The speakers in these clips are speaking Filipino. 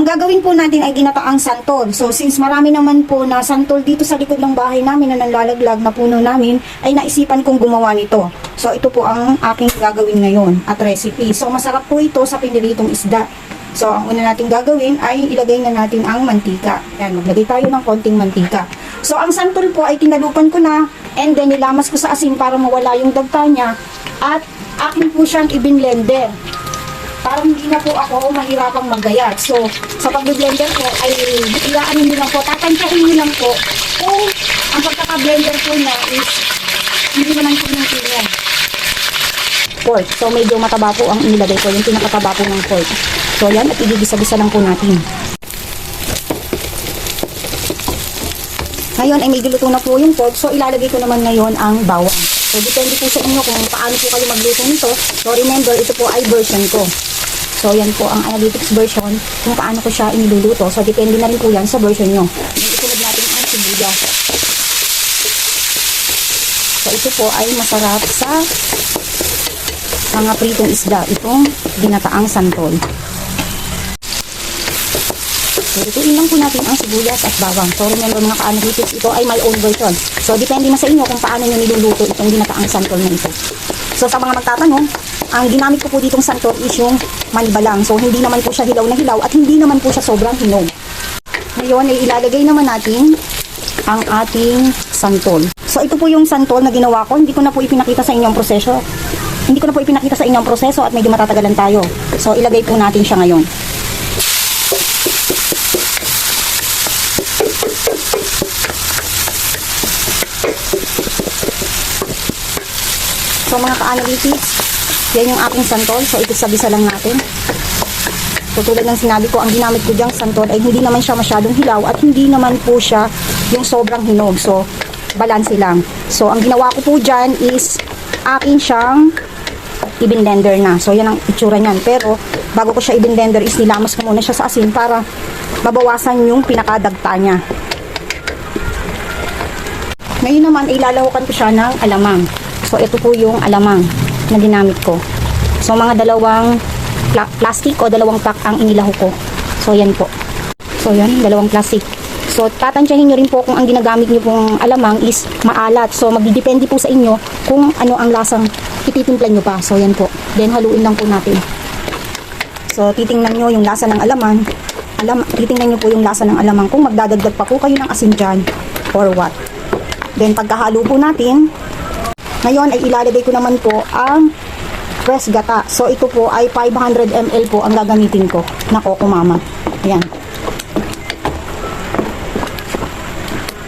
ang gagawin po natin ay ginataang santol. So, since marami naman po na santol dito sa likod ng bahay namin na nalalaglag na puno namin, ay naisipan kong gumawa nito. So, ito po ang aking gagawin ngayon at recipe. So, masarap po ito sa piniritong isda. So, ang una natin gagawin ay ilagay na natin ang mantika. Yan, maglagay tayo ng konting mantika. So, ang santol po ay tinalupan ko na and then nilamas ko sa asin para mawala yung dagta niya at akin po siyang i-blender. Para hindi na po ako mahirapang maggayat. So, sa pag-blender ko ay ilaan nyo lang po, tatansyahin nyo lang po kung ang pagkaka-blender po na is hindi naman po ng kanya. Pork. So, medyo mataba po ang inilagay ko, yung pinakataba po ng pork. So, yan, at igigisa-gisa lang po natin. Ngayon, ay medyo luto na po yung pork. So, ilalagay ko naman ngayon ang bawang. So, depende po sa inyo kung paano po kayo magluto nito. So, remember, ito po ay version ko. So, yan po ang analytics version kung paano ko siya iniluluto. So, depende na rin po yan sa version nyo. Isunod natin ang sibuyas. So, ito po ay masarap sa mga pritong isda. Itong ginataang santol. So, lutuin lang po natin ang sibuyas at bawang. So, remember mga ka-analytics, ito ay my own version. So, depende na sa inyo kung paano nyo niluluto itong ginataang santol na ito. So, sa mga magtatanong, ang ginamit ko po ditong santol is yung manibalang. So, hindi naman po siya hilaw na hilaw at hindi naman po siya sobrang hinog. Ngayon, ay ilalagay naman natin ang ating santol. So, ito po yung santol na ginawa ko. Hindi ko na po ipinakita sa inyong proseso. Hindi ko na po ipinakita sa inyong proseso at medyo matatagalan tayo. So, ilagay po natin siya ngayon. So, mga ka-analytics, yan yung aking santol. So, itisabisa lang natin. So, tulad ng sinabi ko, ang ginamit ko diyang santol ay hindi naman siya masyadong hilaw at hindi naman po siya yung sobrang hinog. So, balanse lang. So, ang ginawa ko po dyan is akin siyang i-blender na. So, yan ang itsura niyan. Pero, bago ko siya i-blender is nilamas ko muna siya sa asin para mabawasan yung pinakadagta niya. Ngayon naman, ilalahukan ko siya ng alamang. So, ito po yung alamang na ginamit ko. So, mga dalawang plastic o dalawang pack ang inilaho ko. So, yan po. So, yan, dalawang plastic. So, tatansyahin nyo rin po kung ang ginagamit nyo pong alamang is maalat. So, magdidepende po sa inyo kung ano ang lasang ititimplan nyo pa. So, yan po. Then, haluin lang po natin. So, titingnan nyo yung lasa ng alamang. Titingnan nyo po yung lasa ng alamang kung magdadagdag pa po kayo ng asin dyan or what. Then, pagkahalo po natin, ngayon ay ilalagay ko naman po ang fresh gata. So, ito po ay 500 ml po ang gagamitin ko na Coco Mama. Ayan.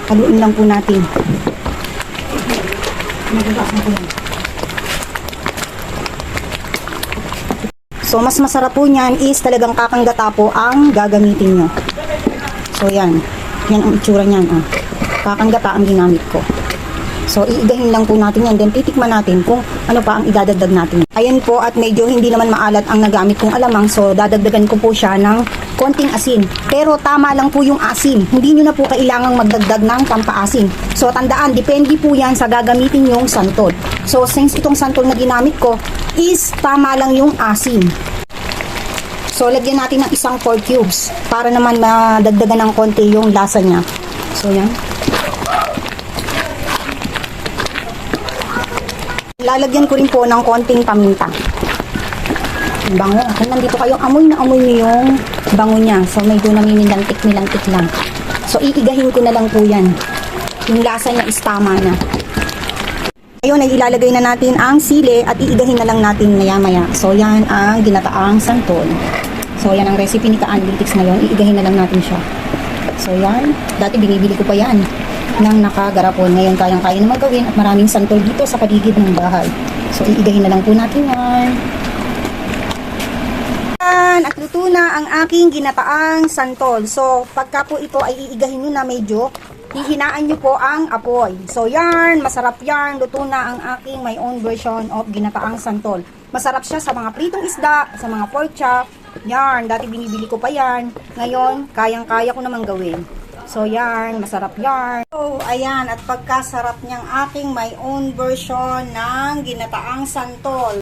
Haluin lang po natin. So, mas masarap po niyan is talagang kakanggata po ang gagamitin nyo. So, yan. Yan ang itsura niyan. Oh. Kakanggata ang ginamit ko. So, iigahin lang po natin yan. Then, titikman natin kung ano pa ang idadagdag natin. Ayan po, at medyo hindi naman maalat ang nagamit kong alamang. So, dadagdagan ko po siya ng konting asin. Pero, tama lang po yung asin. Hindi nyo na po kailangang magdagdag ng pampaasin. So, tandaan, depende po yan sa gagamitin yung santol. So, since itong santol na ginamit ko is tama lang yung asin. So, lagyan natin ng isang 4 cubes para naman madagdagan ng konti yung lasa niya. So, yan. Lalagyan ko rin po ng konting paminta. Bango. Kung nandito kayo, amoy na amoy niyo yung bango niya. So, medyo namimilantik-milantik lang. So, iigahin ko na lang po yan. Yung lasa niya is tama na. Ngayon, ay ilalagay na natin ang sili at iigahin na lang natin maya-maya. So, yan ang ginataang santol. So, yan ang recipe ni Ka-Analytics ngayon. Iigahin na lang natin siya. So, yan. Dati binibili ko pa yan ng nakagarapon. Ngayon, kayang-kaya naman gawin at maraming santol dito sa paligid ng bahay. So, iigahin na lang po natin yan. At luto na ang aking ginataang santol. So, pagka po ito ay iigahin nyo na medyo, hihinaan nyo po ang apoy. So, yan. Masarap yan. Luto na ang aking my own version of ginataang santol. Masarap siya sa mga pritong isda, sa mga pork chop. Yan. Dati binibili ko pa yan. Ngayon, kayang-kaya ko naman gawin. So, yan. Masarap yan. So, ayan. At pagkasarap niyang aking my own version ng ginataang santol.